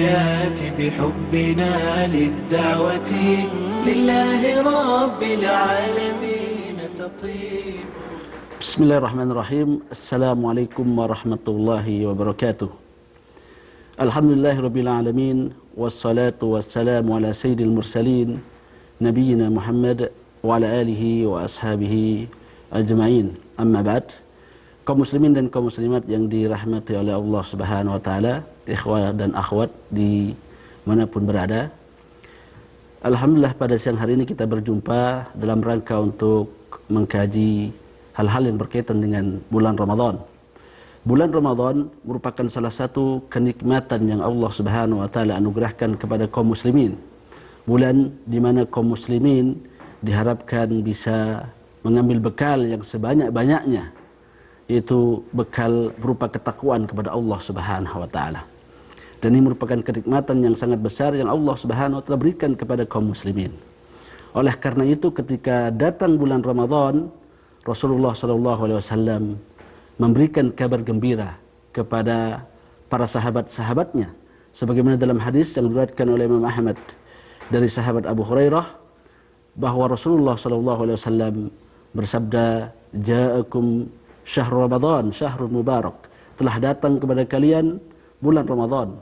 الحياة بحبنا للدعوة لله رب العالمين تطيب. Bismillahirrahmanirrahim. Assalamualaikum warahmatullahi wabarakatuh. Alhamdulillahirabbil alamin wassalatu wassalamu ala sayyidil mursalin nabiyina Muhammad wa ala alihi wa ashabihi ajma'in. Amma ba'd. Kaum muslimin dan kaum muslimat yang dirahmati oleh Allah Subhanahu wa taala, ikhwah dan akhwat di manapun berada. Alhamdulillah pada siang hari ini kita berjumpa dalam rangka untuk mengkaji hal-hal yang berkaitan dengan bulan Ramadan. Bulan Ramadan merupakan salah satu kenikmatan yang Allah Subhanahu wa taala anugerahkan kepada kaum muslimin. Bulan di mana kaum muslimin diharapkan bisa mengambil bekal yang sebanyak-banyaknya, yaitu bekal berupa ketakwaan kepada Allah Subhanahu wa taala. Dan ini merupakan kenikmatan yang sangat besar yang Allah Subhanahu wa taala berikan kepada kaum muslimin. Oleh karena itu ketika datang bulan Ramadan, Rasulullah SAW memberikan kabar gembira kepada para sahabat-sahabatnya, sebagaimana dalam hadis yang diriwayatkan oleh Imam Ahmad dari sahabat Abu Hurairah, bahwa Rasulullah SAW bersabda, "Ja'akum syahrul Ramadan, syahrul mubarak." Telah datang kepada kalian bulan Ramadan,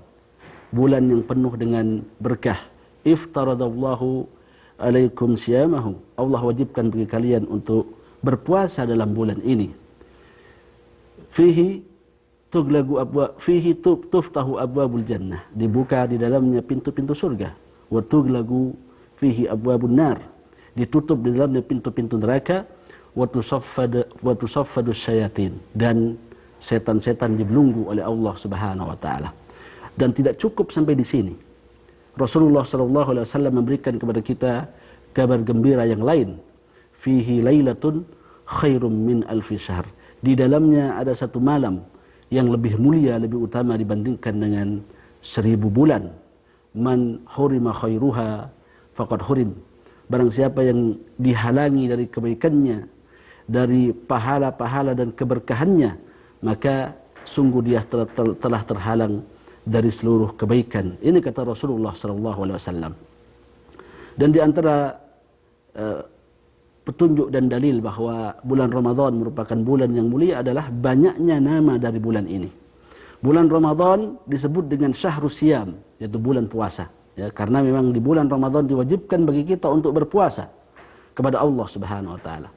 bulan yang penuh dengan berkah. Iftaradallahu alaikum siyamahu. Allah wajibkan bagi kalian untuk berpuasa dalam bulan ini. Fihi tuftahu abwabul jannah. Dibuka di dalamnya pintu-pintu surga. Wa tuglagu fihi abwabun nar. Ditutup di dalamnya pintu-pintu neraka. Wa tusaffadu syayatin. Dan setan-setan dibelunggu oleh Allah Subhanahu wa taala. Dan tidak cukup sampai di sini. Rasulullah SAW memberikan kepada kita kabar gembira yang lain. Fihi lailatun khairum min alfi syahr. Di dalamnya ada satu malam yang lebih mulia, lebih utama dibandingkan dengan 1000 bulan. Man hurima khairuha faqad hurim. Barang siapa yang dihalangi dari kebaikannya, dari pahala-pahala dan keberkahannya, maka sungguh dia telah terhalang dari seluruh kebaikan. Ini kata Rasulullah SAW. Dan di antara petunjuk dan dalil bahwa bulan Ramadan merupakan bulan yang mulia adalah banyaknya nama dari bulan ini. Bulan Ramadan disebut dengan syahrus siyam, yaitu bulan puasa. Ya, karena memang di bulan Ramadan diwajibkan bagi kita untuk berpuasa kepada Allah Subhanahu wa taala.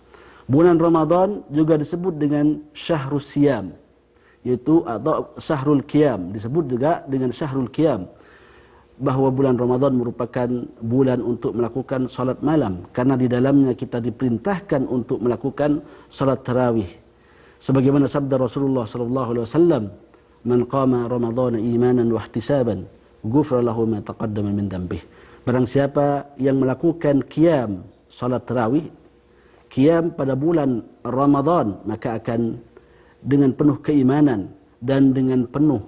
Bulan Ramadan juga disebut dengan syahrus siyam, yaitu atau syahrul qiyam, disebut juga dengan syahrul qiyam, bahwa bulan Ramadan merupakan bulan untuk melakukan salat malam, karena di dalamnya kita diperintahkan untuk melakukan salat tarawih. Sebagaimana sabda Rasulullah SAW, "Man qama Ramadhana imanan wa ihtisaban, ghufira lahu ma taqaddama min dhanbih." Barang siapa yang melakukan qiyam, salat tarawih, qiyam pada bulan Ramadan, maka akan dengan penuh keimanan dan dengan penuh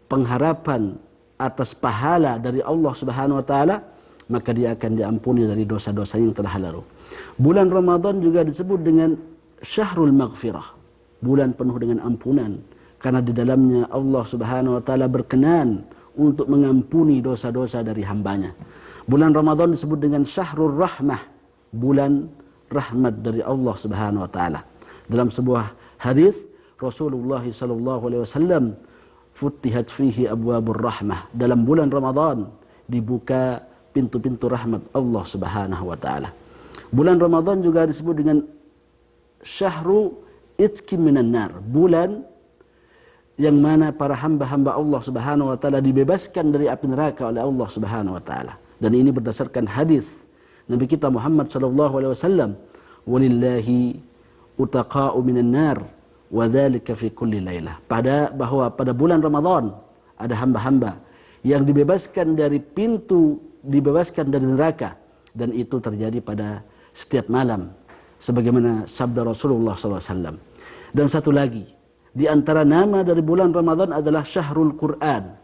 pengharapan atas pahala dari Allah Subhanahu wa taala, maka dia akan diampuni dari dosa-dosa yang telah lalu. Bulan Ramadan juga disebut dengan syahrul maghfirah, bulan penuh dengan ampunan, karena di dalamnya Allah Subhanahu wa taala berkenan untuk mengampuni dosa-dosa dari hambanya. Bulan Ramadan disebut dengan syahrul rahmah, bulan rahmat dari Allah Subhanahu wa taala. Dalam sebuah hadis Rasulullah SAW, "Futihat fihi abwabur rahmah." Dalam bulan Ramadan dibuka pintu-pintu rahmat Allah Subhanahu wa taala. Bulan Ramadan juga disebut dengan syahru itqi minan nar, bulan yang mana para hamba-hamba Allah Subhanahu wa taala dibebaskan dari api neraka oleh Allah Subhanahu wa taala. Dan ini berdasarkan hadis Nabi kita Muhammad SAW, "Walillahi utaqa'u minan nar wa dzalika fi kulli lailah." Bahwa pada bulan Ramadan ada hamba-hamba yang dibebaskan dari dibebaskan dari neraka, dan itu terjadi pada setiap malam, sebagaimana sabda Rasulullah SAW. Dan satu lagi, di antara nama dari bulan Ramadan adalah syahrul Quran,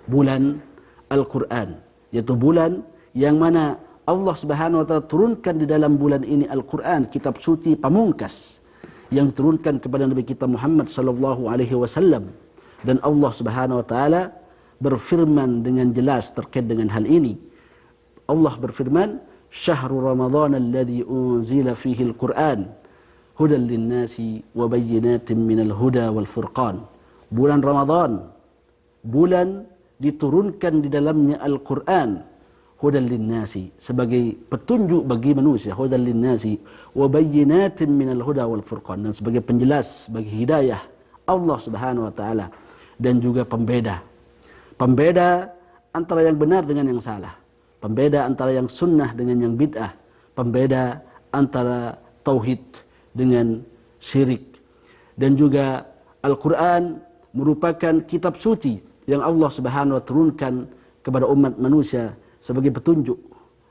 bulan Al-Quran, yaitu bulan yang mana Allah Subhanahu wa taala turunkan di dalam bulan ini Al-Quran, kitab suci pamungkas yang diturunkan kepada Nabi kita Muhammad sallallahu alaihi wasallam. Dan Allah Subhanahu wa taala berfirman dengan jelas terkait dengan hal ini. Allah berfirman, "Syahrul Ramadhan alladzi unzila fihi al-Qur'an hudan lin-nasi wa bayyinatin minal huda wal furqan." Bulan Ramadan, bulan diturunkan di dalamnya Al-Qur'an, hudan lin-nasi, sebagai petunjuk bagi manusia, hudan lin-nasi wa bayyinatin minal huda wal furqan, dan sebagai penjelas bagi hidayah Allah Subhanahu wa taala, dan juga pembeda antara yang benar dengan yang salah, pembeda antara yang sunnah dengan yang bid'ah, pembeda antara tauhid dengan syirik. Dan juga Al-Quran merupakan kitab suci yang Allah Subhanahu wa taala turunkan kepada umat manusia sebagai petunjuk,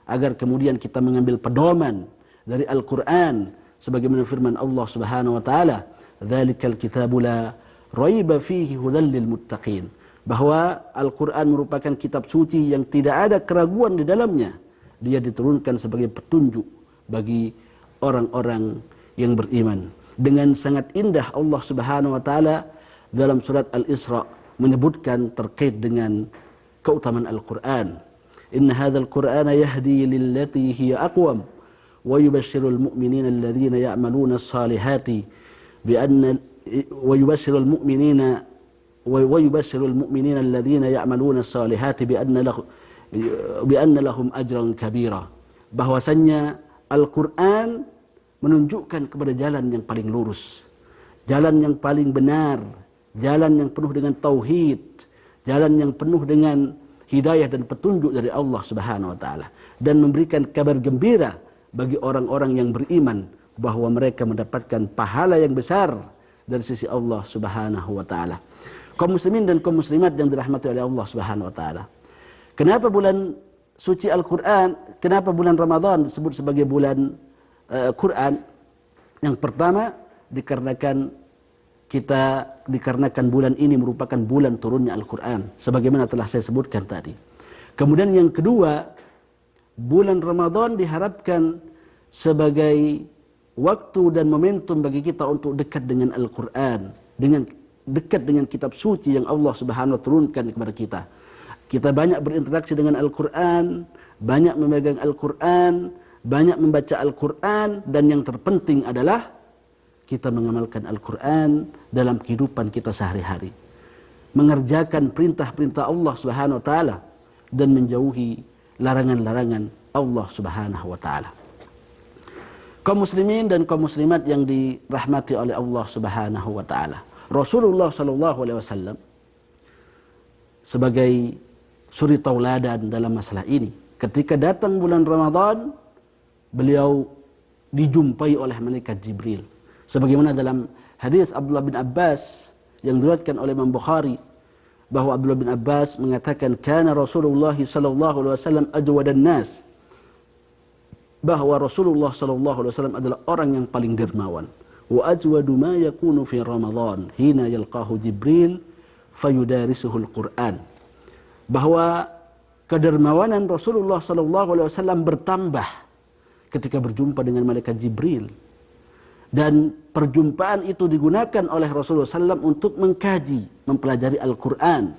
agar kemudian kita mengambil pedoman dari Al-Quran, sebagaimana firman Allah Subhanahu wa taala, "Dzalikal kitabu la raiba fihi hudan lil muttaqin." Bahwa Al-Quran merupakan kitab suci yang tidak ada keraguan di dalamnya. Dia diturunkan sebagai petunjuk bagi orang-orang yang beriman. Dengan sangat indah Allah Subhanahu wa taala dalam surat Al-Isra menyebutkan terkait dengan keutamaan Al-Quran. "Inna hadzal Qur'ana yahdi lillati hiya aqwam wa yubashshirul mu'minina alladhina ya'maluna as-salihati bi anna ويبشر المؤمنين الذين يعملون الصالحات بأن لهم أجرا كبيرا." Bahwasanya Al-Quran menunjukkan kepada jalan yang paling lurus, jalan yang paling benar, jalan yang penuh dengan tauhid, jalan yang penuh dengan hidayah dan petunjuk dari Allah Subhanahu wa taala, dan memberikan kabar gembira bagi orang-orang yang beriman bahwa mereka mendapatkan pahala yang besar dari sisi Allah Subhanahu wa taala. Kaum muslimin dan kaum muslimat yang dirahmati oleh Allah Subhanahu wa taala. Kenapa bulan suci Al-Qur'an, kenapa bulan Ramadan disebut sebagai bulan Quran? Yang pertama, dikarenakan bulan ini merupakan bulan turunnya Al-Qur'an, sebagaimana telah saya sebutkan tadi. Kemudian yang kedua, bulan Ramadan diharapkan sebagai waktu dan momentum bagi kita untuk dekat dengan Al-Quran, dekat dengan kitab suci yang Allah Subhanahu wa taala turunkan kepada kita. Kita banyak berinteraksi dengan Al-Quran, banyak memegang Al-Quran, banyak membaca Al-Quran, dan yang terpenting adalah kita mengamalkan Al-Quran dalam kehidupan kita sehari-hari. Mengerjakan perintah-perintah Allah Subhanahu wa taala dan menjauhi larangan-larangan Allah Subhanahu wa taala. Kaum muslimin dan kaum muslimat yang dirahmati oleh Allah Subhanahu wa taala. Rasulullah sallallahu alaihi wasallam sebagai suri tauladan dalam masalah ini. Ketika datang bulan Ramadan, beliau dijumpai oleh malaikat Jibril. Sebagaimana dalam hadis Abdullah bin Abbas yang diriwayatkan oleh Imam Bukhari, bahwa Abdullah bin Abbas mengatakan, "Kana Rasulullah sallallahu alaihi wasallam ajwadan nas." Bahwa Rasulullah sallallahu alaihi wasallam adalah orang yang paling dermawan. Wa ajwadu ma yakunu fi Ramadan hina yalqahu Jibril fayudarisuhul Quran. Bahwa kedermawanan Rasulullah sallallahu alaihi wasallam bertambah ketika berjumpa dengan malaikat Jibril. Dan perjumpaan itu digunakan oleh Rasulullah SAW untuk mengkaji, mempelajari Al-Quran.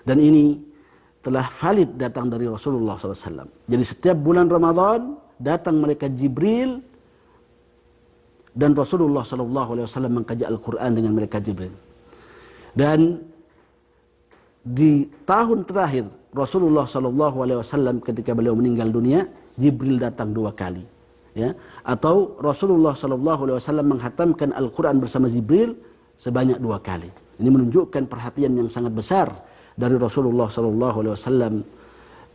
Dan ini telah valid datang dari Rasulullah SAW. Jadi setiap bulan Ramadan datang malaikat Jibril, dan Rasulullah SAW mengkaji Al-Quran dengan malaikat Jibril. Dan di tahun terakhir Rasulullah SAW ketika beliau meninggal dunia, Jibril datang 2 kali. Ya, atau Rasulullah SAW menghatamkan Al-Quran bersama Jibril sebanyak 2 kali. Ini menunjukkan perhatian yang sangat besar dari Rasulullah SAW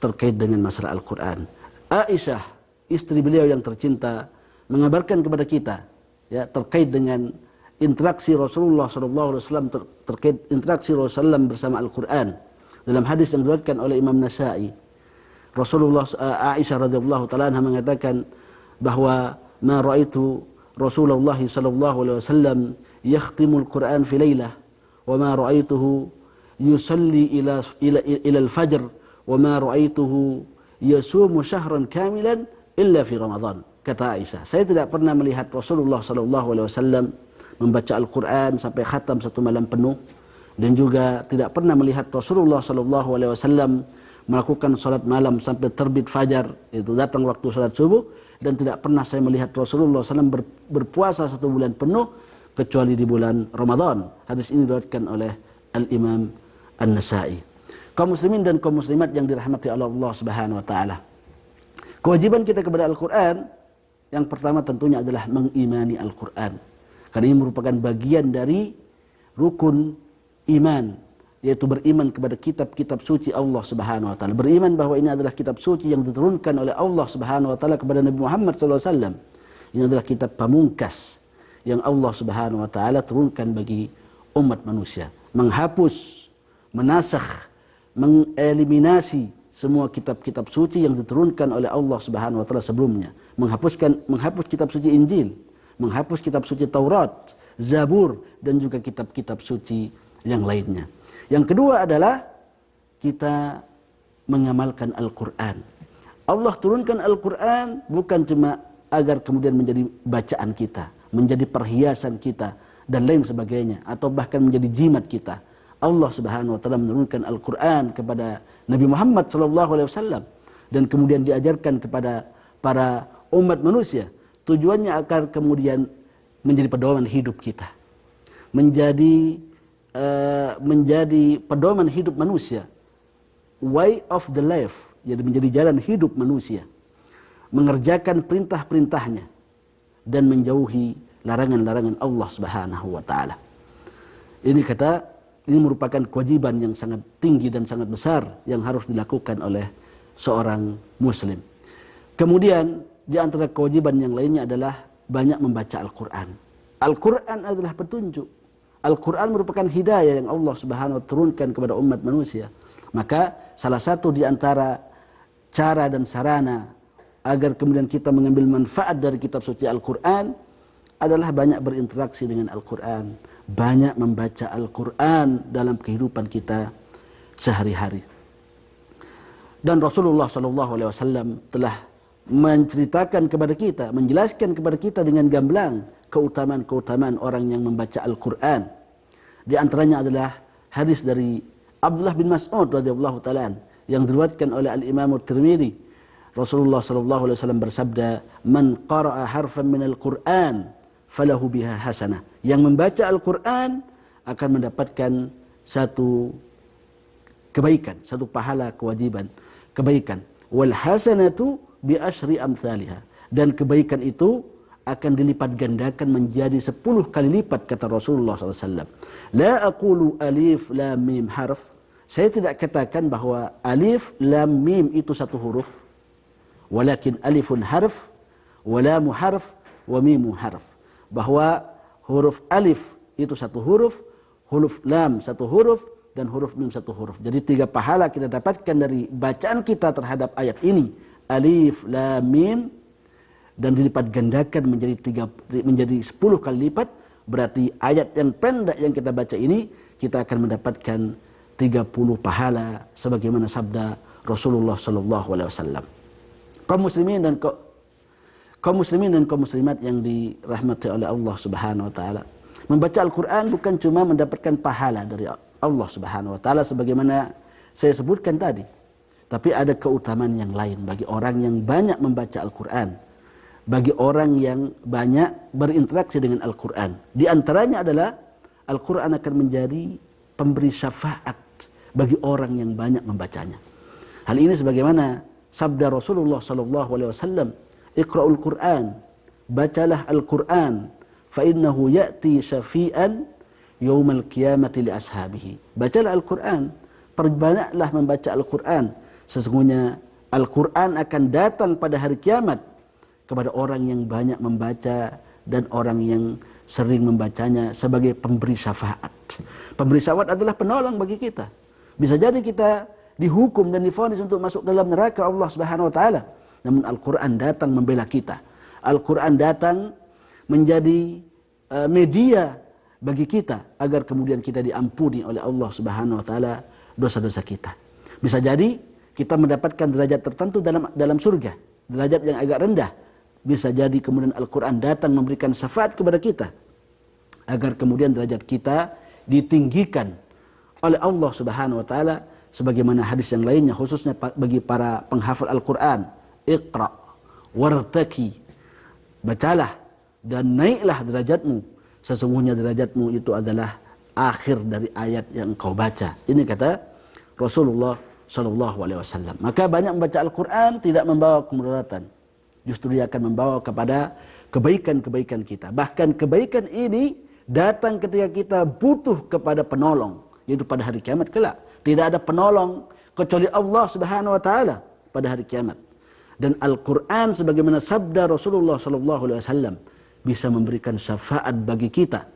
terkait dengan masalah Al-Quran. Aisyah, istri beliau yang tercinta, mengabarkan kepada kita ya terkait dengan interaksi Rasulullah SAW terkait interaksi Rasulullah bersama Al-Quran. Dalam hadis yang diriwayatkan oleh Imam Nasa'i, Aisyah radhiyallahu taala anha mengatakan bahwa ma ra'aitu Rasulullah sallallahu alaihi wasallam yakhtimul Quran fi lailah wa ma ra'aituhu yusalli ila al-fajr wa ma ra'aituhu yasumu syahran kamilan illa fi Ramadan. Kata Aisyah, saya tidak pernah melihat Rasulullah sallallahu alaihi wasallam membaca Al-Quran sampai khatam 1 malam penuh, dan juga tidak pernah melihat Rasulullah sallallahu alaihi wasallam melakukan salat malam sampai terbit fajar, itu datang waktu salat subuh, dan tidak pernah saya melihat Rasulullah SAW berpuasa 1 bulan penuh kecuali di bulan Ramadan. Hadis ini diriwayatkan oleh Al-Imam An-Nasa'i. Kaum muslimin dan kaum muslimat yang dirahmati oleh Allah Subhanahu wa taala. Kewajiban kita kepada Al-Qur'an yang pertama tentunya adalah mengimani Al-Qur'an. Karena ini merupakan bagian dari rukun iman, yaitu beriman kepada kitab-kitab suci Allah Subhanahu wa taala. Beriman bahwa ini adalah kitab suci yang diturunkan oleh Allah Subhanahu wa taala kepada Nabi Muhammad sallallahu alaihi wasallam. Ini adalah kitab pamungkas yang Allah Subhanahu wa taala turunkan bagi umat manusia, menghapus, menasakh, mengeliminasi semua kitab-kitab suci yang diturunkan oleh Allah Subhanahu wa taala sebelumnya. Menghapus kitab suci Injil, menghapus kitab suci Taurat, Zabur, dan juga kitab-kitab suci yang lainnya. Yang kedua adalah kita mengamalkan Al-Quran. Allah turunkan Al-Quran bukan cuma agar kemudian menjadi bacaan kita, menjadi perhiasan kita, dan lain sebagainya, atau bahkan menjadi jimat kita. Allah Subhanahu wa taala menurunkan Al-Quran kepada Nabi Muhammad SAW dan kemudian diajarkan kepada para umat manusia. Tujuannya agar kemudian menjadi pedoman hidup kita, menjadi pedoman hidup manusia, way of the life, jadi menjadi jalan hidup manusia, mengerjakan perintah-perintahnya dan menjauhi larangan-larangan Allah Subhanahu wa taala. Ini merupakan kewajiban yang sangat tinggi dan sangat besar yang harus dilakukan oleh seorang muslim. Kemudian di antara kewajiban yang lainnya adalah banyak membaca Al-Quran. Al-Quran adalah petunjuk. Al-Quran merupakan hidayah yang Allah Subhanahu wa taala turunkan kepada umat manusia. Maka salah satu di antara cara dan sarana agar kemudian kita mengambil manfaat dari kitab suci Al-Quran adalah banyak berinteraksi dengan Al-Quran, banyak membaca Al-Quran dalam kehidupan kita sehari-hari. Dan Rasulullah SAW telah menceritakan kepada kita, menjelaskan kepada kita dengan gamblang keutamaan-keutamaan orang yang membaca Al-Quran. Di antaranya adalah hadis dari Abdullah bin Mas'ud radhiyallahu taala yang diriwayatkan oleh Al-Imam At-Tirmidzi. Rasulullah sallallahu alaihi wasallam bersabda, "Man qara'a harfan minal Qur'an falahu biha hasanah." Yang membaca Al-Quran akan mendapatkan satu kebaikan, satu pahala kewajiban, kebaikan. Wal hasanatu bi asyri amsalha. Dan kebaikan itu akan dilipat gandakan menjadi 10 kali lipat, kata Rasulullah SAW. La aqulu alif lam mim harf. Saya tidak katakan bahwa alif lam mim itu satu huruf. Walakin alifun harf, wa lamu harf, wa mimu harf. Bahwa huruf alif itu satu huruf, huruf lam satu huruf, dan huruf mim satu huruf. Jadi 3 pahala kita dapatkan dari bacaan kita terhadap ayat ini. Alif lam mim, dan dilipat gandakan menjadi 10 kali lipat. Berarti ayat yang pendek yang kita baca ini kita akan mendapatkan 30 pahala sebagaimana sabda Rasulullah sallallahu alaihi wasallam. Kaum muslimin dan kaum muslimat yang dirahmati oleh Allah Subhanahu wa taala, membaca Al-Qur'an bukan cuma mendapatkan pahala dari Allah Subhanahu wa taala sebagaimana saya sebutkan tadi, tapi ada keutamaan yang lain bagi orang yang banyak membaca Al-Qur'an, bagi orang yang banyak berinteraksi dengan Al-Quran. Di antaranya adalah Al-Quran akan menjadi pemberi syafaat bagi orang yang banyak membacanya. Hal ini sebagaimana sabda Rasulullah SAW, "Iqra'ul Quran, bacalah Al-Quran, fa innahu ya'ti syafi'an yaumal qiyamati li ashabihi." Bacalah Al-Quran, perbanyaklah membaca Al-Quran. Sesungguhnya Al-Quran akan datang pada hari kiamat kepada orang yang banyak membaca dan orang yang sering membacanya sebagai pemberi syafaat. Pemberi syafaat adalah penolong bagi kita. Bisa jadi kita dihukum dan divonis untuk masuk dalam neraka Allah Subhanahu wa taala. Namun Al-Quran datang membela kita. Al-Quran datang menjadi media bagi kita agar kemudian kita diampuni oleh Allah Subhanahu wa taala dosa-dosa kita. Bisa jadi kita mendapatkan derajat tertentu dalam surga, derajat yang agak rendah. Bisa jadi kemudian Al-Quran datang memberikan syafaat kepada kita agar kemudian derajat kita ditinggikan oleh Allah Subhanahu wa taala sebagaimana hadis yang lainnya khususnya bagi para penghafal Al-Qur'an, Iqra wartaki, bacalah dan naiklah derajatmu, sesungguhnya derajatmu itu adalah akhir dari ayat yang engkau baca. Ini kata Rasulullah sallallahu alaihi wasallam. Maka banyak membaca Al-Qur'an tidak membawa kemudaratan, justru dia akan membawa kepada kebaikan-kebaikan kita. Bahkan kebaikan ini datang ketika kita butuh kepada penolong, yaitu pada hari kiamat kelak. Tidak ada penolong kecuali Allah Subhanahu wa taala pada hari kiamat. Dan Al-Qur'an sebagaimana sabda Rasulullah sallallahu alaihi wasallam bisa memberikan syafaat bagi kita.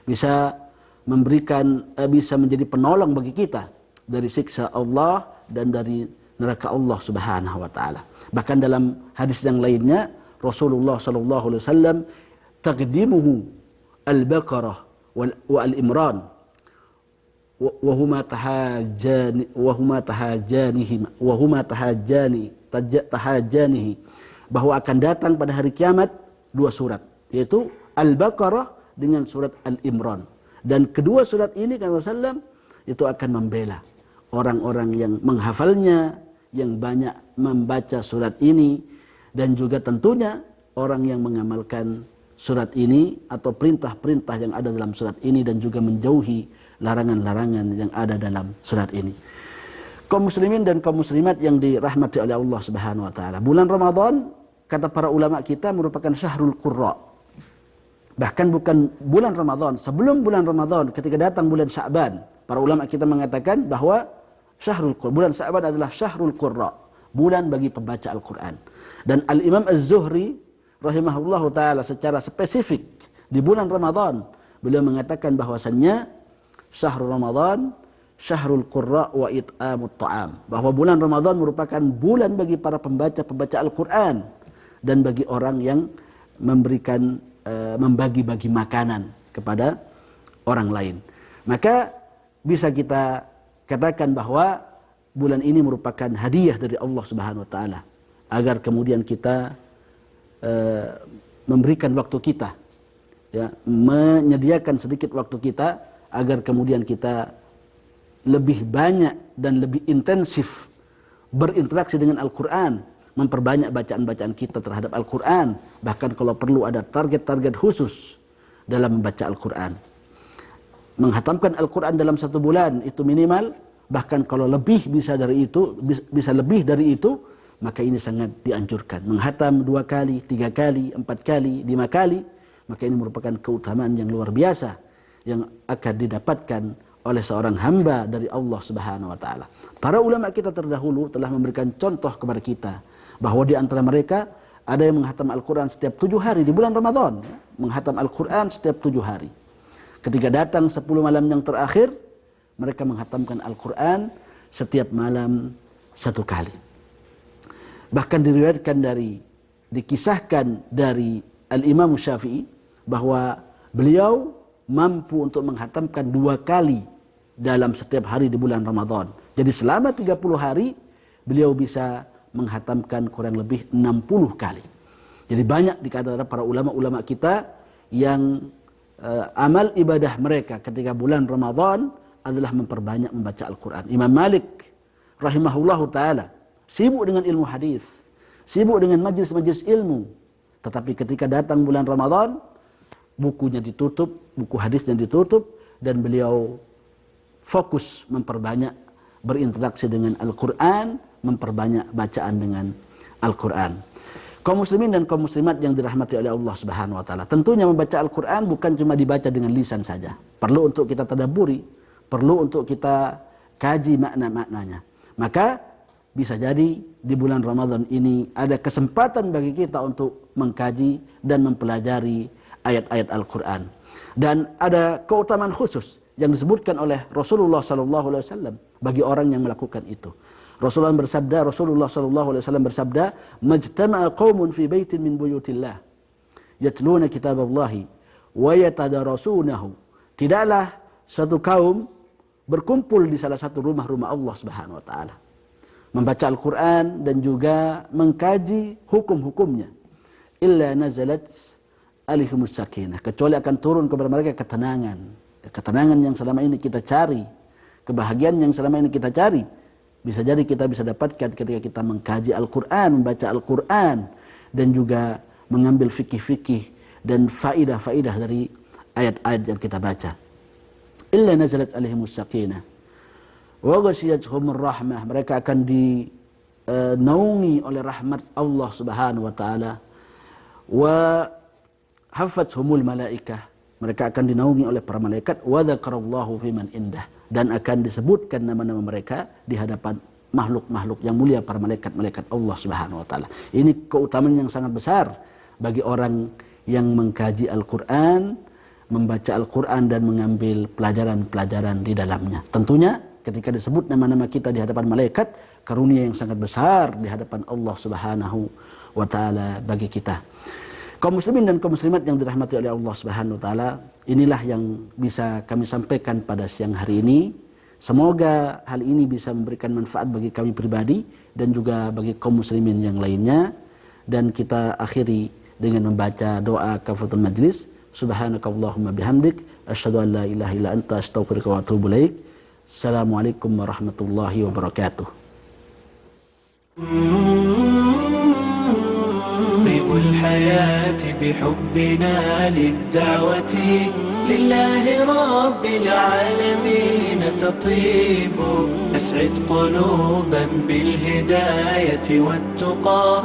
Bisa menjadi penolong bagi kita dari siksa Allah dan dari neraka Allah Subhanahu wa taala. Bahkan dalam hadis yang lainnya Rasulullah sallallahu alaihi wasallam taqdimuhu al-Baqarah wa al-Imran wahuma tahajjanihi, bahwa akan datang pada hari kiamat dua surat, yaitu Al-Baqarah dengan surat Al-Imran, dan kedua surat ini kata Rasulullah itu akan membela orang-orang yang menghafalnya, yang banyak membaca surat ini, dan juga tentunya orang yang mengamalkan surat ini atau perintah-perintah yang ada dalam surat ini, dan juga menjauhi larangan-larangan yang ada dalam surat ini. Kaum muslimin dan kaum muslimat yang dirahmati oleh Allah Subhanahu wa taala, bulan Ramadan kata para ulama kita merupakan syahrul qurra. Bahkan bukan bulan Ramadan, sebelum bulan Ramadan ketika datang bulan Sya'ban, para ulama kita mengatakan bahwa bulan Sya'ban adalah syahrul qurra, bulan bagi pembaca Al-Qur'an. Dan Al-Imam Az-Zuhri rahimahullahu taala secara spesifik di bulan Ramadan beliau mengatakan bahwasannya syahrul Ramadan syahrul qurra wa it'amut ta'am, bahwa bulan Ramadan merupakan bulan bagi para pembaca Al-Qur'an dan bagi orang yang memberikan membagi-bagi makanan kepada orang lain. Maka bisa kita katakan bahwa bulan ini merupakan hadiah dari Allah Subhanahu wa taala agar kemudian kita memberikan waktu kita, ya, menyediakan sedikit waktu kita agar kemudian kita lebih banyak dan lebih intensif berinteraksi dengan Al-Quran, memperbanyak bacaan-bacaan kita terhadap Al-Quran, bahkan kalau perlu ada target-target khusus dalam membaca Al-Quran. Menghatamkan Al-Quran dalam satu bulan itu minimal, bahkan kalau lebih bisa lebih dari itu, maka ini sangat dianjurkan. Menghatam 2 kali, 3 kali, 4 kali, 5 kali, maka ini merupakan keutamaan yang luar biasa yang akan didapatkan oleh seorang hamba dari Allah Subhanahu wa taala. Para ulama kita terdahulu telah memberikan contoh kepada kita bahwa di antara mereka ada yang menghatam Al-Qur'an setiap 7 hari di bulan Ramadan, menghatam Al-Qur'an setiap 7 hari. Ketika datang 10 malam yang terakhir, mereka menghatamkan Al-Qur'an setiap malam 1 kali. Bahkan dikisahkan dari Al-Imam Syafi'i bahwa beliau mampu untuk menghatamkan 2 kali dalam setiap hari di bulan Ramadan. Jadi selama 30 hari beliau bisa menghatamkan kurang lebih 60 kali. Jadi banyak di antara para ulama-ulama kita yang amal ibadah mereka ketika bulan Ramadan adalah memperbanyak membaca Al-Quran. Imam Malik rahimahullahu ta'ala sibuk dengan ilmu hadis, sibuk dengan majlis-majlis ilmu. Tetapi ketika datang bulan Ramadan, bukunya ditutup, buku hadisnya ditutup, dan beliau fokus memperbanyak berinteraksi dengan Al-Quran, memperbanyak bacaan dengan Al-Quran. Kaum muslimin dan kaum muslimat yang dirahmati oleh Allah Subhanahu wa taala, tentunya membaca Al-Quran bukan cuma dibaca dengan lisan saja. Perlu untuk kita tadabburi, perlu untuk kita kaji makna-maknanya. Maka bisa jadi di bulan Ramadan ini ada kesempatan bagi kita untuk mengkaji dan mempelajari ayat-ayat Al-Quran. Dan ada keutamaan khusus yang disebutkan oleh Rasulullah SAW bagi orang yang melakukan itu. Rasulullah SAW bersabda, "Majtama'a qaumun fi baitin min buyutillah, yatluna kitaballahi wa yatadarasunahu." Tidaklah satu kaum berkumpul di salah satu rumah-rumah Allah Subhanahu wa taala, membaca Al-Quran dan juga mengkaji hukum-hukumnya, illa nazalat alihumus sakinah, kecuali akan turun kepada mereka ketenangan yang selama ini kita cari, Kebahagiaan yang selama ini kita cari bisa jadi kita bisa dapatkan ketika kita mengkaji Al-Quran, membaca Al-Quran, dan juga mengambil fikih-fikih dan faidah-faidah dari ayat-ayat yang kita baca. Illa nazalat alaihimus sakinah wa ghashiyatuhumur rahmah. Mereka akan dinaungi oleh rahmat Allah Subhanahu wa taala. Wa hafathumul malaikah. Mereka akan dinaungi oleh para malaikat. Wa dzakarallahu fiman indah. Dan akan disebutkan nama-nama mereka di hadapan makhluk-makhluk yang mulia, para malaikat-malaikat Allah Subhanahu wa taala. Ini keutamaan yang sangat besar bagi orang yang mengkaji Al-Quran, membaca Al-Quran dan mengambil pelajaran-pelajaran di dalamnya. Tentunya ketika disebut nama-nama kita di hadapan malaikat, karunia yang sangat besar di hadapan Allah Subhanahu wa taala bagi kita. Kaum muslimin dan kaum muslimat yang dirahmati oleh Allah Subhanahu wa taala, inilah yang bisa kami sampaikan pada siang hari ini. Semoga hal ini bisa memberikan manfaat bagi kami pribadi dan juga bagi kaum muslimin yang lainnya. Dan kita akhiri dengan membaca doa kafaratul majlis. Subhanakallahumma bihamdik, asyhadu an la ilaha illa anta, astaghfiruka wa atubu ilaik. Assalamualaikum warahmatullahi wabarakatuh. طيب الحياة بحبنا للدعوة لله رب العالمين تطيب، أسعد قلوبا بالهداية والتقى.